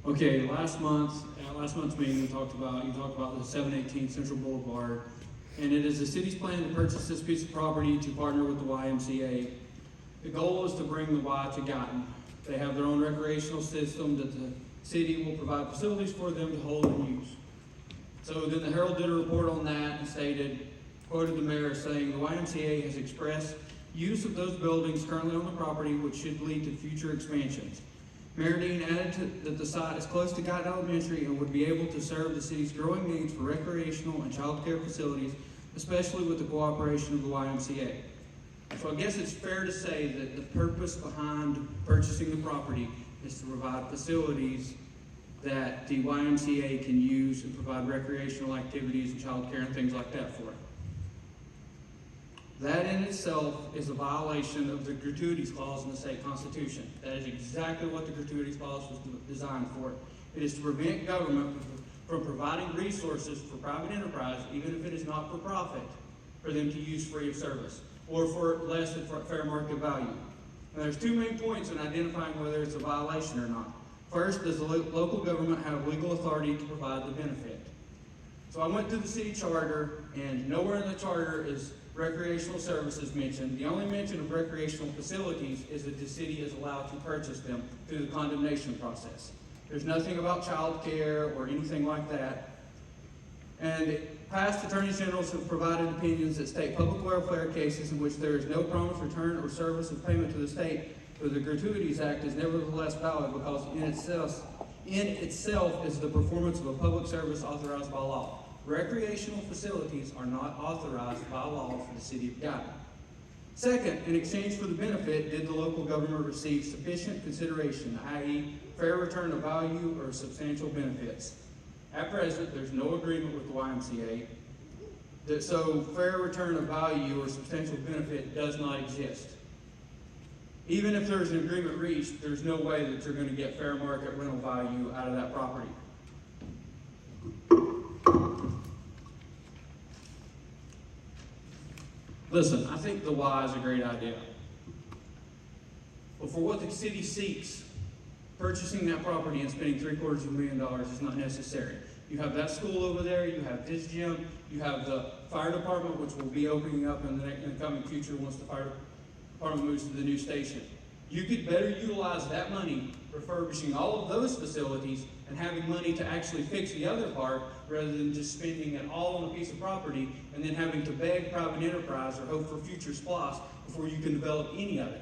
Okay, last month's meeting, you talked about the 718 Central Boulevard, and it is the city's plan to purchase this piece of property to partner with the YMCA. The goal is to bring the Y to Guyton. They have their own recreational system that the city will provide facilities for them to hold and use. So then the Herald did a report on that and quoted the mayor saying the YMCA has expressed use of those buildings currently on the property, which should lead to future expansions. Mayor Dean added that the site is close to Guyton Elementary and would be able to serve the city's growing needs for recreational and child care facilities, especially with the cooperation of the YMCA. So I guess it's fair to say that the purpose behind purchasing the property is to provide facilities that the YMCA can use and provide recreational activities and child care and things like that for it. That in itself is a violation of the gratuities clause in the state constitution. That is exactly what the gratuities clause was designed for. It is to prevent government from providing resources for private enterprise, even if it is not for profit, for them to use free of service or for less than fair market value. And there's two main points in identifying whether it's a violation or not. First, does the local government have legal authority to provide the benefit? So I went through the city charter, and nowhere in the charter is recreational services mentioned. The only mention of recreational facilities is that the city is allowed to purchase them through the condemnation process. There's nothing about child care or anything like that. And past attorneys generals have provided opinions that state public welfare cases in which there is no promised return or service of payment to the state, but the Gratuities Act is nevertheless valid because in itself is the performance of a public service authorized by law. Recreational facilities are not authorized by law for the city of Guyton. Second, in exchange for the benefit, did the local government receive sufficient consideration, i.e. fair return of value or substantial benefits? At present, there's no agreement with the YMCA, so fair return of value or substantial benefit does not exist. Even if there's an agreement reached, there's no way that you're going to get fair market rental value out of that property. Listen, I think the Y is a great idea. But for what the city seeks, purchasing that property and spending $750,000 is not necessary. You have that school over there, you have this gym, you have the fire department, which will be opening up in the coming future once the fire department moves to the new station. You could better utilize that money refurbishing all of those facilities and having money to actually fix the other part rather than just spending it all on a piece of property and then having to beg private enterprise or hope for future SPLOS before you can develop any of it.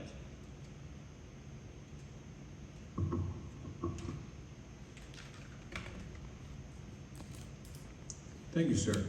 Thank you, sir.